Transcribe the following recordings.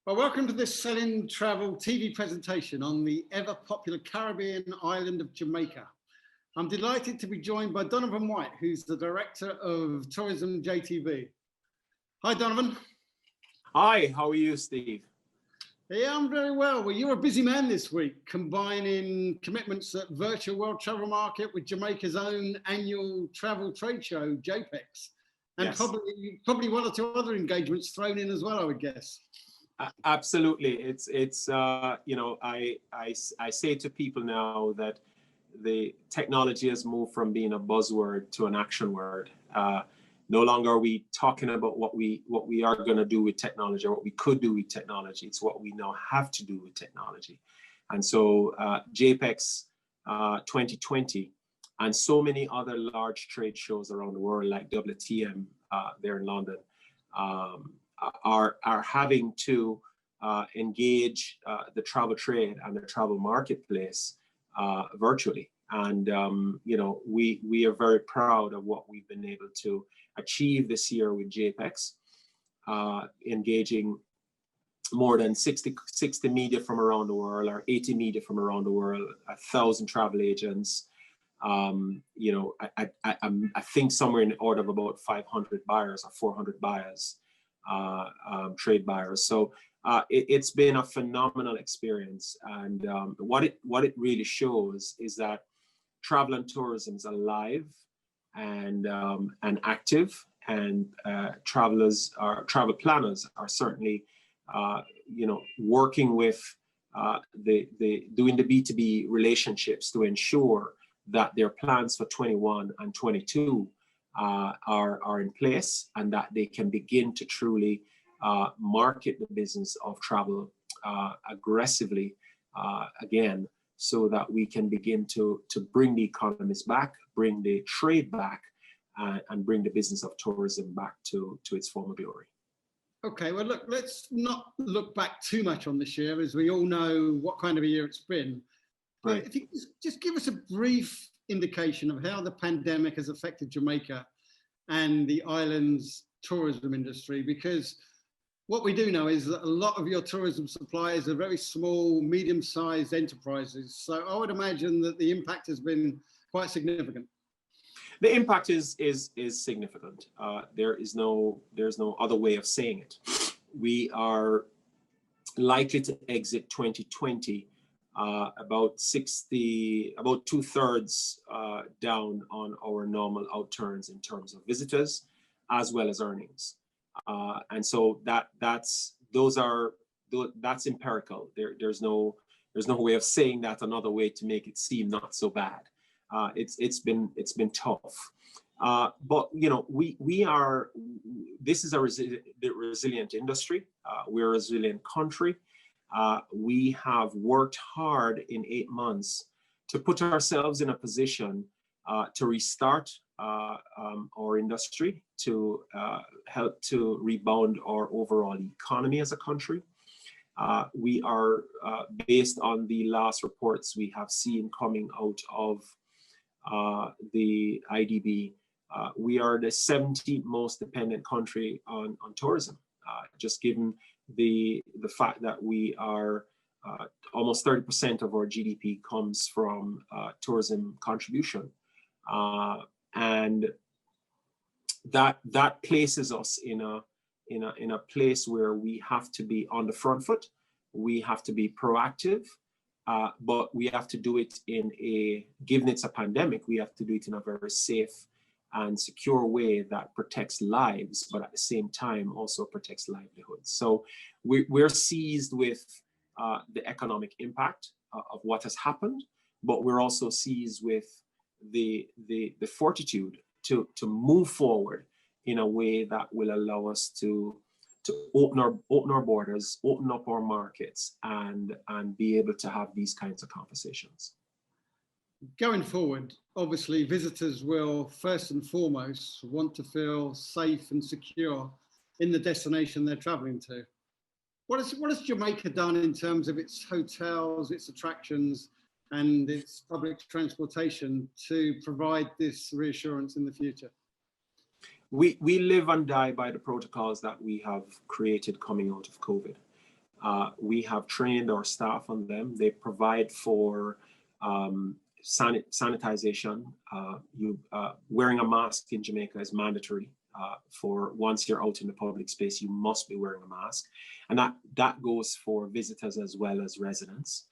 Well, welcome to this Selling Travel TV presentation on the ever-popular Caribbean island of Jamaica. I'm delighted to be joined by Donovan White, who's the Director of Tourism JTB. Hi, Donovan. Hi, how are you, Steve? Yeah, I'm very well. Well, you're a busy man this week, combining commitments at Virtual World Travel Market with Jamaica's own annual travel trade show, JPEX, and Yes. probably one or two other engagements thrown in as well, I would guess. Absolutely. I say to people now that the technology has moved from being a buzzword to an action word. No longer are we talking about what we are going to do with technology or what we could do with technology. It's what we now have to do with technology. And so JPEX 2020 and so many other large trade shows around the world, like WTM there in London, are having to engage the travel trade and the travel marketplace virtually. And we are very proud of what we've been able to achieve this year with JPEX, engaging more than 60 media from around the world, or 80 media from around the world, 1,000 travel agents. I think somewhere in the order of about 500 buyers or 400 buyers. Trade buyers. So it's been a phenomenal experience. And what it really shows is that travel and tourism is alive and active, and travel planners are certainly working with doing the B2B relationships to ensure that their plans for 21 and 22 are in place, and that they can begin to truly market the business of travel aggressively again, so that we can begin to bring the economies back, bring the trade back, and bring the business of tourism back to its former glory. Okay, well, look, let's not look back too much on this year, as we all know what kind of a year it's been. Right. But if you just give us a brief indication of how the pandemic has affected Jamaica and the island's tourism industry, because what we do know is that a lot of your tourism suppliers are very small, medium-sized enterprises. So I would imagine that the impact has been quite significant. The impact is significant. There's no other way of saying it. We are likely to exit 2020 about 2/3 down on our normal outturns in terms of visitors as well as earnings, and so that's empirical. There's no way of saying that another way to make it seem not so bad. It's been tough, but this is a resilient industry. We're a resilient country. We have worked hard in 8 months to put ourselves in a position to restart our industry, to help to rebound our overall economy as a country. We are, based on the last reports we have seen coming out of the IDB, we are the 17th most dependent country on tourism, just given the fact that we are almost 30% of our GDP comes from tourism contribution, and that places us in a place where we have to be on the front foot. We have to be proactive, but we have to do it given it's a pandemic, we have to do it in a very safe and secure way that protects lives, but at the same time also protects livelihoods. So we're seized with the economic impact of what has happened, but we're also seized with the fortitude to move forward in a way that will allow us to open our borders, open up our markets, and be able to have these kinds of conversations. Going forward, obviously, visitors will first and foremost want to feel safe and secure in the destination they're traveling to. What has Jamaica done in terms of its hotels, its attractions, and its public transportation to provide this reassurance in the future? We live and die by the protocols that we have created coming out of COVID. We have trained our staff on them. They provide for sanitization. Wearing a mask in Jamaica is mandatory. For once you're out in the public space, you must be wearing a mask. And that goes for visitors as well as residents.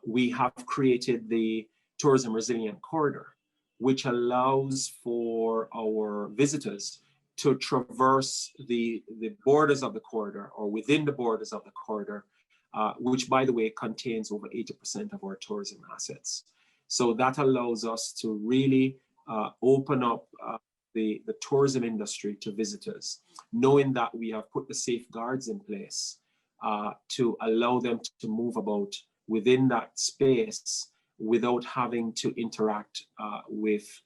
We have created the Tourism Resilient Corridor, which allows for our visitors to traverse the borders of the corridor or within the borders of the corridor, which, by the way, contains over 80% of our tourism assets. So that allows us to really open up the tourism industry to visitors, knowing that we have put the safeguards in place to allow them to move about within that space without having to interact with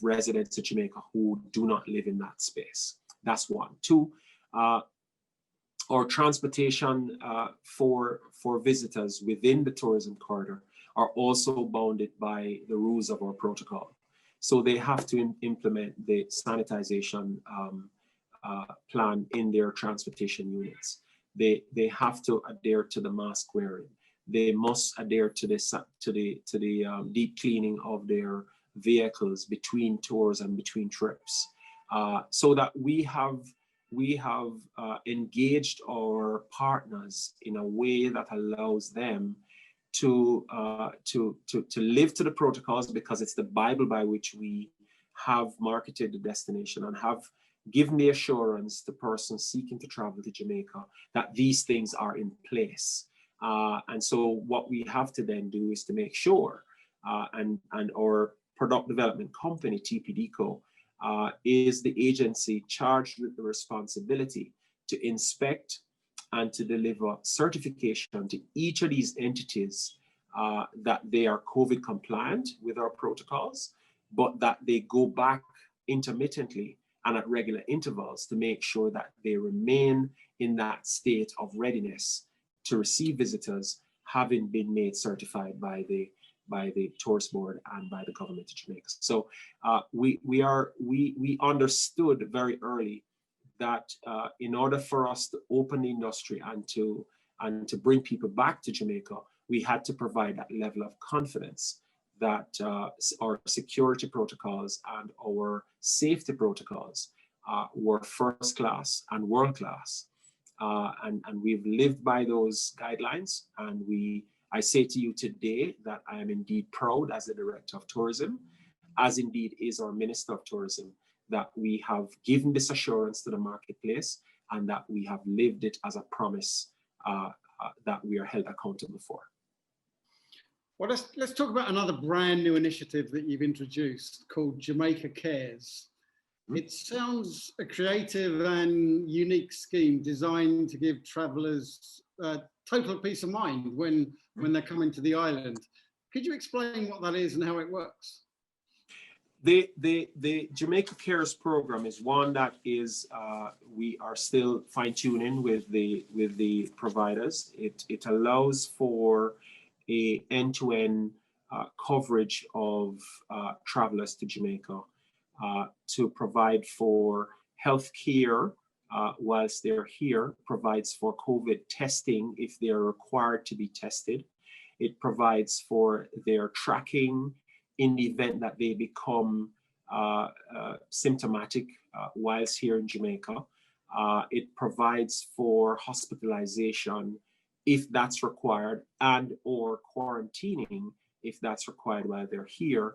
residents of Jamaica who do not live in that space. That's one. Two, our transportation for visitors within the tourism corridor are also bounded by the rules of our protocol. So they have to implement the sanitization plan in their transportation units. They have to adhere to the mask wearing. They must adhere to the deep cleaning of their vehicles between tours and between trips, so that we have engaged our partners in a way that allows them to live to the protocols, because it's the Bible by which we have marketed the destination and have given the assurance to persons seeking to travel to Jamaica that these things are in place. And so what we have to then do is to make sure, and our product development company, TPDCO, is the agency charged with the responsibility to inspect and to deliver certification to each of these entities that they are COVID compliant with our protocols, but that they go back intermittently and at regular intervals to make sure that they remain in that state of readiness to receive visitors, having been made certified by the Tourist Board and by the government of Jamaica. So we understood very early that in order for us to open the industry and to bring people back to Jamaica, we had to provide that level of confidence that our security protocols and our safety protocols were first class and world class. And we've lived by those guidelines. And I say to you today that I am indeed proud as the Director of Tourism, as indeed is our Minister of Tourism, that we have given this assurance to the marketplace and that we have lived it as a promise that we are held accountable for. Well, let's talk about another brand new initiative that you've introduced called Jamaica Cares. It sounds a creative and unique scheme designed to give travellers total peace of mind when they're coming to the island. Could you explain what that is and how it works? The Jamaica Cares program is one that is we are still fine-tuning with the providers. It allows for a end-to-end coverage of travelers to Jamaica, to provide for health care whilst they're here, provides for COVID testing if they're required to be tested. It provides for their tracking in the event that they become symptomatic whilst here in Jamaica. It provides for hospitalization if that's required, and or quarantining if that's required while they're here.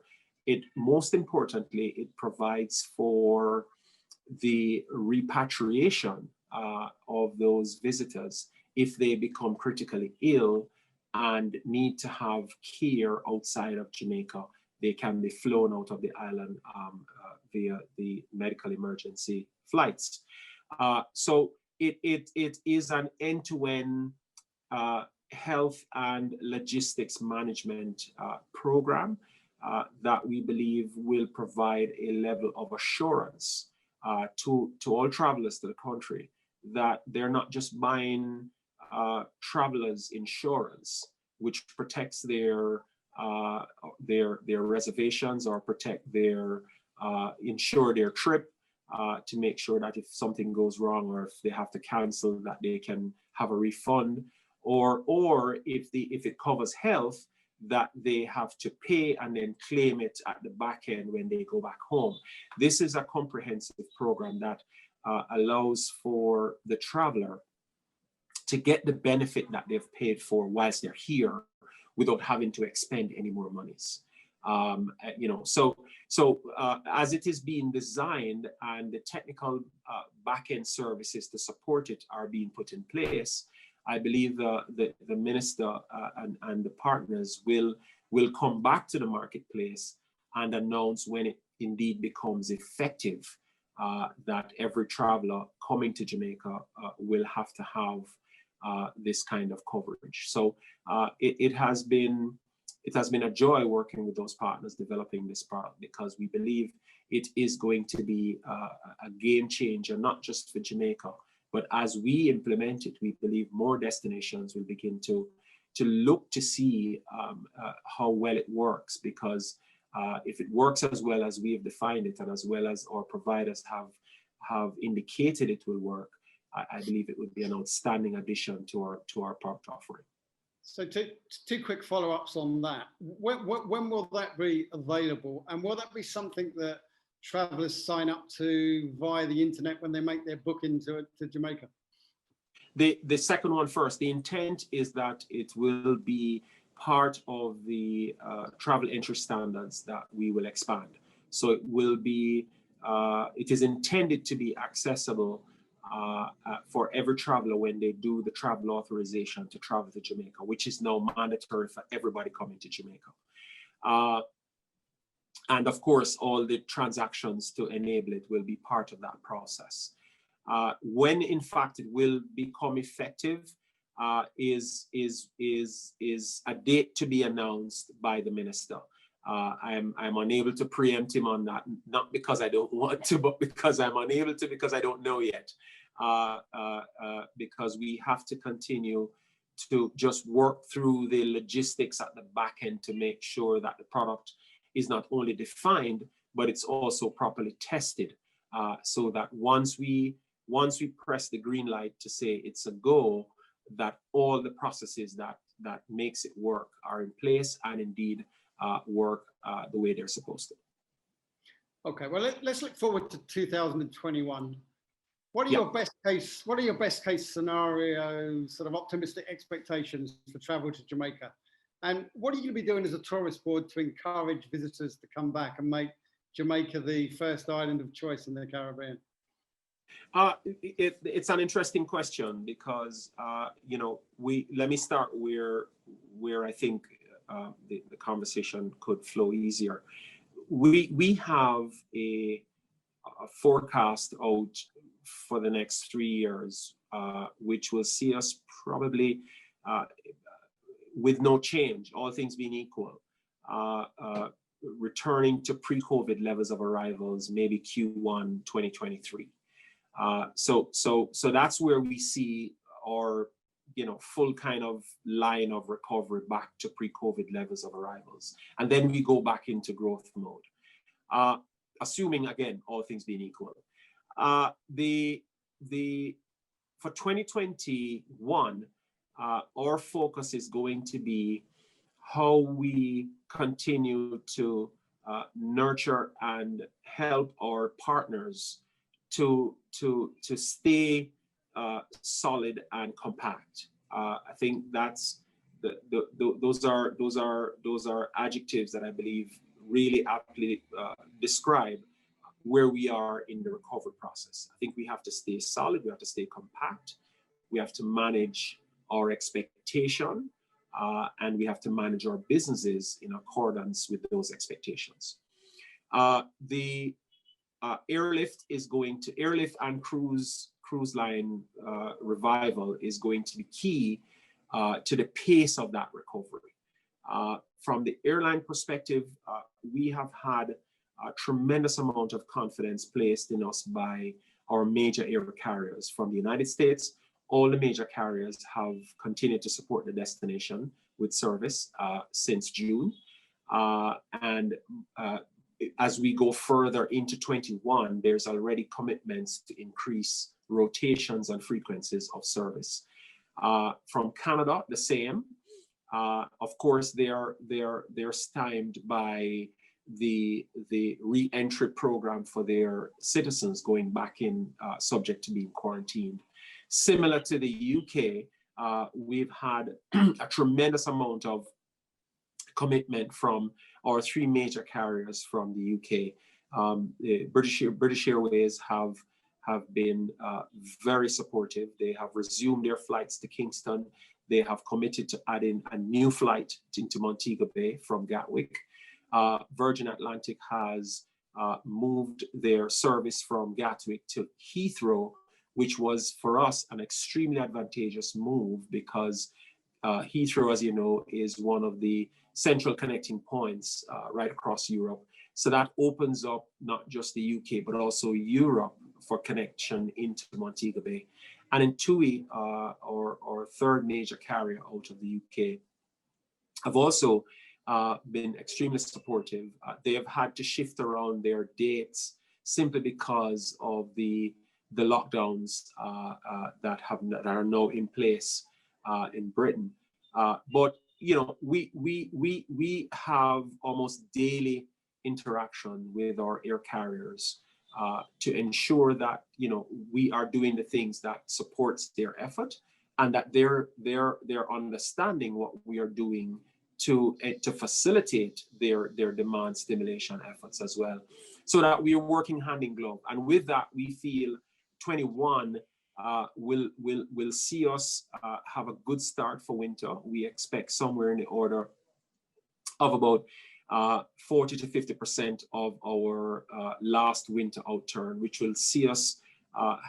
Most importantly, it provides for the repatriation of those visitors if they become critically ill and need to have care outside of Jamaica. They can be flown out of the island via the medical emergency flights. So it is an end-to-end health and logistics management program that we believe will provide a level of assurance to all travelers to the country that they're not just buying travelers insurance, which protects their reservations or insure their trip, to make sure that if something goes wrong or if they have to cancel, that they can have a refund, or if it covers health, that they have to pay and then claim it at the back end when they go back home. This is a comprehensive program that allows for the traveler to get the benefit that they've paid for whilst they're here without having to expend any more monies. As it is being designed and the technical back-end services to support it are being put in place, I believe the minister and the partners will come back to the marketplace and announce when it indeed becomes effective that every traveler coming to Jamaica will have to have this kind of coverage. So it has been a joy working with those partners developing this product, because we believe it is going to be a game changer, not just for Jamaica, but as we implement it, we believe more destinations will begin to look to see how well it works, because if it works as well as we have defined it and as well as our providers have indicated it will work, I believe it would be an outstanding addition to our product offering. So two quick follow-ups on that. When will that be available? And will that be something that travelers sign up to via the internet when they make their booking to Jamaica? The second one first. The intent is that it will be part of the travel entry standards that we will expand. So it will be, it is intended to be accessible for every traveler when they do the travel authorization to travel to Jamaica, which is now mandatory for everybody coming to Jamaica. And of course, all the transactions to enable it will be part of that process. When in fact it will become effective is a date to be announced by the minister. I'm unable to preempt him on that, not because I don't want to, but because I'm unable to, because I don't know yet. Because we have to continue to just work through the logistics at the back end to make sure that the product is not only defined, but it's also properly tested, so that once we press the green light to say it's a go, that all the processes that makes it work are in place and indeed work the way they're supposed to. Okay, well, let's look forward to 2021. What are your best case scenarios, sort of optimistic expectations for travel to Jamaica? And what are you going to be doing as a tourist board to encourage visitors to come back and make Jamaica the first island of choice in the Caribbean? It's an interesting question, because let me start where I think the conversation could flow easier. We have a forecast out for the next 3 years, which will see us probably with no change, all things being equal, returning to pre-COVID levels of arrivals, maybe Q1 2023. So that's where we see our full kind of line of recovery back to pre-COVID levels of arrivals, and then we go back into growth mode, assuming again all things being equal. For 2021, our focus is going to be how we continue to nurture and help our partners to stay solid and compact. I think that's those are adjectives that I believe really aptly describe where we are in the recovery process. I think we have to stay solid, we have to stay compact, we have to manage our expectation, and we have to manage our businesses in accordance with those expectations. The airlift and cruise line revival is going to be key to the pace of that recovery. From the airline perspective, we have had a tremendous amount of confidence placed in us by our major air carriers. From the United States, all the major carriers have continued to support the destination with service since June. And as we go further into 21, there's already commitments to increase rotations and frequencies of service. From Canada, the same. Of course, they're stymied by the re-entry program for their citizens going back in, subject to being quarantined. Similar to the UK, we've had a tremendous amount of commitment from our three major carriers from the UK. The British Airways have been very supportive. They have resumed their flights to Kingston. They have committed to adding a new flight into Montego Bay from Gatwick. Virgin Atlantic has moved their service from Gatwick to Heathrow, which was for us an extremely advantageous move because Heathrow, as you know, is one of the central connecting points right across Europe. So that opens up not just the UK, but also Europe for connection into Montego Bay. And in TUI, our third major carrier out of the UK, have also been extremely supportive. They have had to shift around their dates simply because of the lockdowns that are now in place in Britain. But you know, we have almost daily interaction with our air carriers to ensure that, you know, we are doing the things that supports their effort and that they're understanding what we are doing to facilitate their demand stimulation efforts as well, so that we are working hand in glove. And with that, we feel 21 will see us have a good start for winter. We expect somewhere in the order of about 40 to 50% of our last winter outturn, which will see us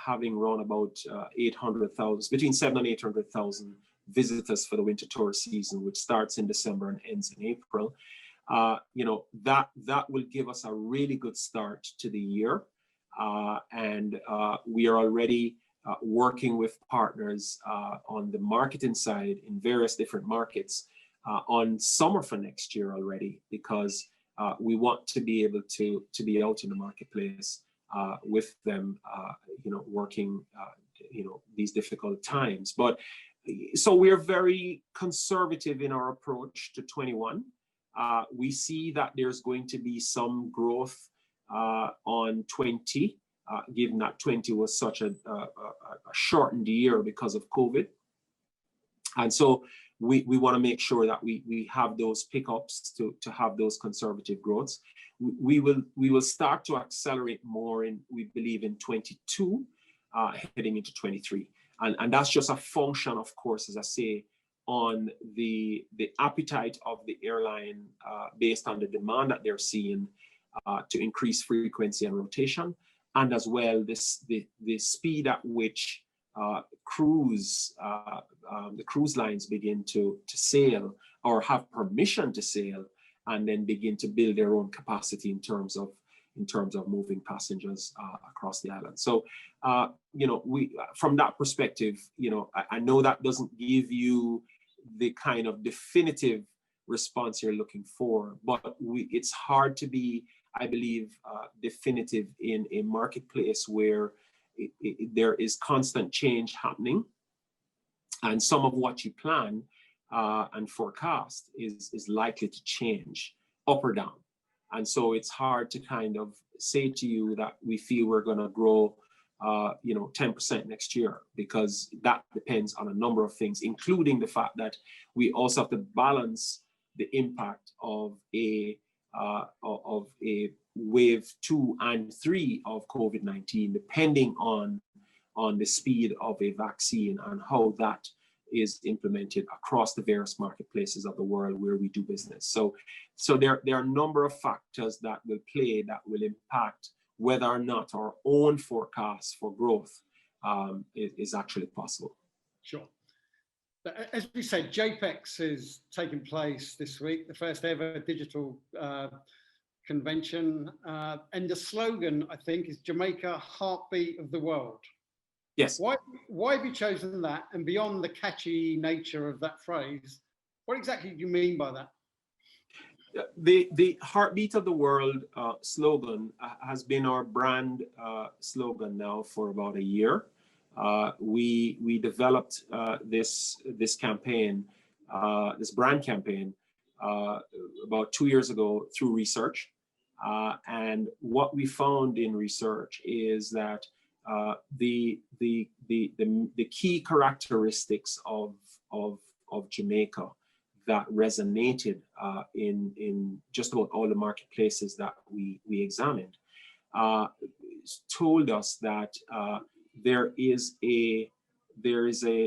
having around about 800,000, between 700,000 and 800,000 visitors for the winter tourist season, which starts in December and ends in April. You know, that will give us a really good start to the year. And we are already working with partners on the marketing side in various different markets on summer for next year already, because we want to be able to be out in the marketplace with them, you know, working, you know, these difficult times. But so we are very conservative in our approach to 21. We see that there's going to be some growth on 20, given that 20 was such a shortened year because of COVID. And so we want to make sure that we have those pickups to have those conservative growths. We will start to accelerate more in, we believe, in 22, heading into 23. And that's just a function, of course, as I say, on the appetite of the airline based on the demand that they're seeing to increase frequency and rotation, and as well the speed at which the cruise lines begin to sail or have permission to sail, and then begin to build their own capacity in terms of moving passengers across the island. So, you know, from that perspective, you know, I know that doesn't give you the kind of definitive response you're looking for, but it's hard to be, I believe, definitive in a marketplace where there is constant change happening, and some of what you plan and forecast is likely to change up or down. And so it's hard to kind of say to you that we feel we're going to grow, you know, 10% next year, because that depends on a number of things, including the fact that we also have to balance the impact of a wave 2 and 3 of COVID-19, depending on the speed of a vaccine and how that is implemented across the various marketplaces of the world where we do business. So there are a number of factors that will play, that will impact whether or not our own forecast for growth is actually possible. Sure. As we said, JPEX is taking place this week, the first ever digital convention. And the slogan, I think, is Jamaica, Heartbeat of the World. Yes. Why have you chosen that? And beyond the catchy nature of that phrase, what exactly do you mean by that? The Heartbeat of the World slogan has been our brand slogan now for about a year. We developed this campaign, this brand campaign, about 2 years ago through research. And what we found in research is that the key characteristics of Jamaica that resonated in just about all the marketplaces that we examined told us that there is a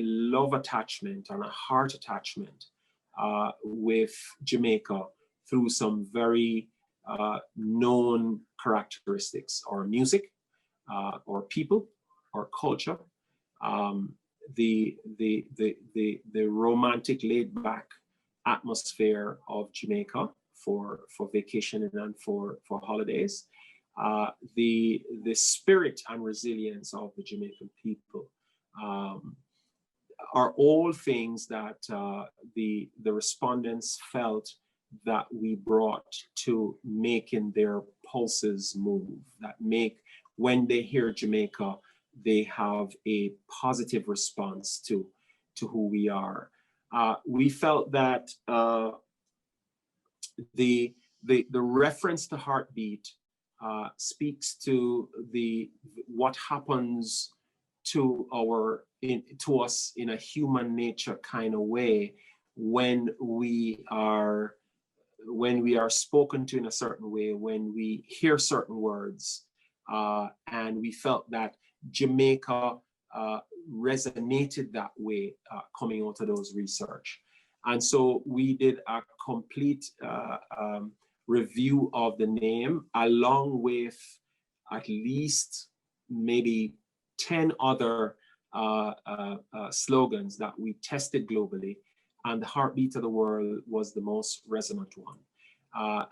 love attachment and a heart attachment with Jamaica through some very known characteristics, or music, or people, or culture, the romantic, laid-back atmosphere of Jamaica for vacationing and for holidays, the spirit and resilience of the Jamaican people, are all things that the respondents felt that we brought to making their pulses move, that make, when they hear Jamaica, they have a positive response to who we are. We felt that the reference to heartbeat speaks to what happens to us in a human nature kind of way when we are spoken to in a certain way, when we hear certain words, and we felt that Jamaica resonated that way coming out of those research. And so we did a complete review of the name, along with at least maybe 10 other slogans that we tested globally, and the Heartbeat of the World was the most resonant one.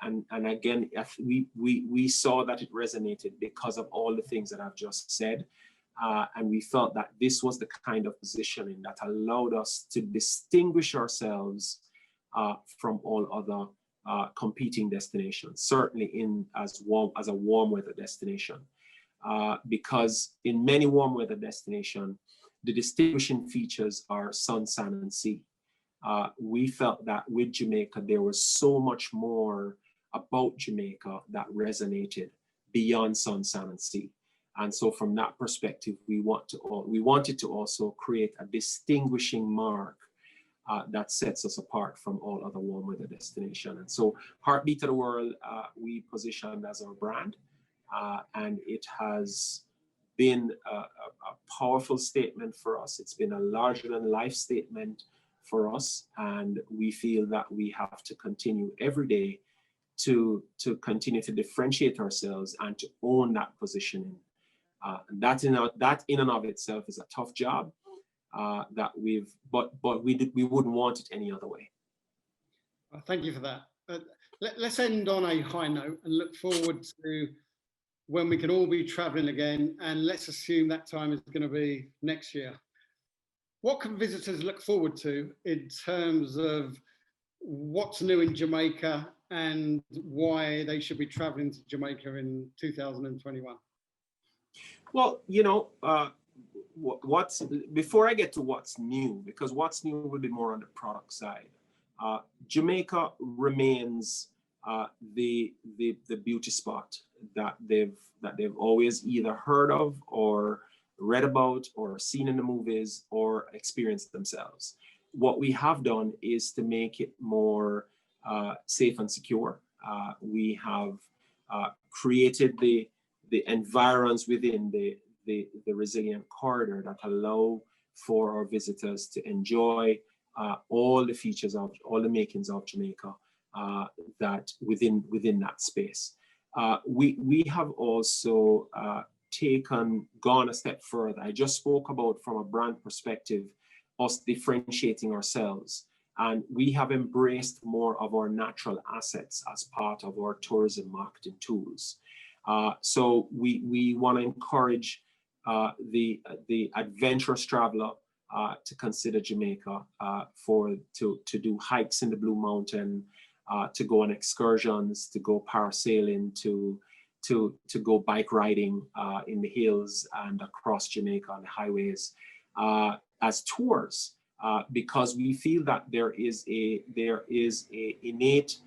And again, we saw that it resonated because of all the things that I've just said. And we felt that this was the kind of positioning that allowed us to distinguish ourselves from all other competing destinations, certainly as a warm weather destination. Because in many warm weather destinations, the distinguishing features are sun, sand, and sea. We felt that with Jamaica, there was so much more about Jamaica that resonated beyond sun, sand, and sea. And so from that perspective, we wanted to also create a distinguishing mark that sets us apart from all other warm weather destinations. And so Heartbeat of the World, we positioned as our brand, and it has been a powerful statement for us. It's been a larger than life statement for us, and we feel that we have to continue every day to continue to differentiate ourselves and to own that positioning. That in and of itself is a tough job but we wouldn't want it any other way. Thank you for that. Let's end on a high note and look forward to when we can all be traveling again, and let's assume that time is going to be next year. What can visitors look forward to in terms of what's new in Jamaica and why they should be traveling to Jamaica in 2021? Well, before I get to what's new, because what's new will be more on the product side. Jamaica remains the beauty spot that they've always either heard of or read about or seen in the movies or experienced themselves. What we have done is to make it more safe and secure. We have created the environs within the resilient corridor that allow for our visitors to enjoy all the features of all the makings of Jamaica that within that space. We have also gone a step further. I just spoke about, from a brand perspective, us differentiating ourselves, and we have embraced more of our natural assets as part of our tourism marketing tools. So we want to encourage the adventurous traveler to consider Jamaica to do hikes in the Blue Mountain, to go on excursions, to go parasailing, to go bike riding in the hills and across Jamaica on the highways as tours, because we feel that there is a innate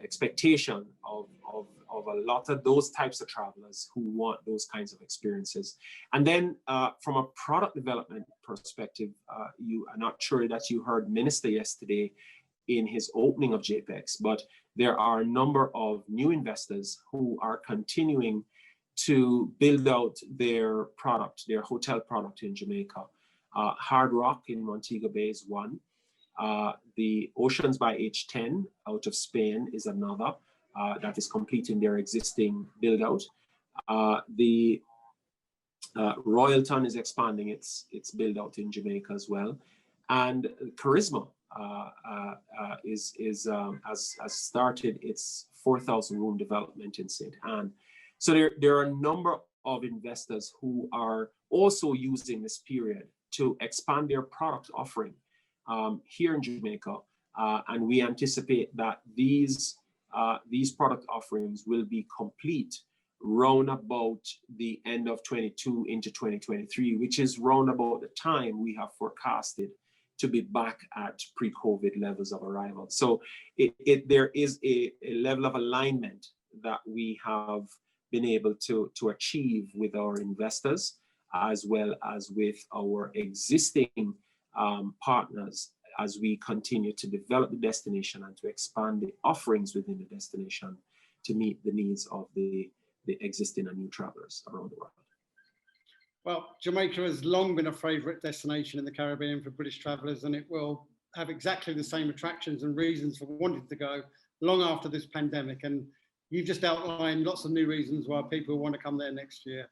expectation of a lot of those types of travelers who want those kinds of experiences. And then from a product development perspective, I'm not sure that you heard Minister yesterday in his opening of JPEX, but there are a number of new investors who are continuing to build out their product, their hotel product in Jamaica. Hard Rock in Montego Bay is one. The Oceans by H10 out of Spain is another that is completing their existing build out. The Royalton is expanding its build out in Jamaica as well. And Charisma has started its 4,000 room development in St. Anne. So there are a number of investors who are also using this period to expand their product offering here in Jamaica, and we anticipate that these product offerings will be complete round about the end of 22 into 2023, which is round about the time we have forecasted to be back at pre-COVID levels of arrival. So there is a level of alignment that we have been able to achieve with our investors, as well as with our existing partners, as we continue to develop the destination and to expand the offerings within the destination to meet the needs of the existing and new travelers around the world. Well, Jamaica has long been a favourite destination in the Caribbean for British travellers, and it will have exactly the same attractions and reasons for wanting to go long after this pandemic. And you've just outlined lots of new reasons why people want to come there next year.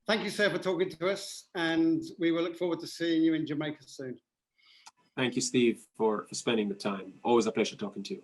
Thank you, sir, for talking to us, and we will look forward to seeing you in Jamaica soon. Thank you, Steve, for spending the time. Always a pleasure talking to you.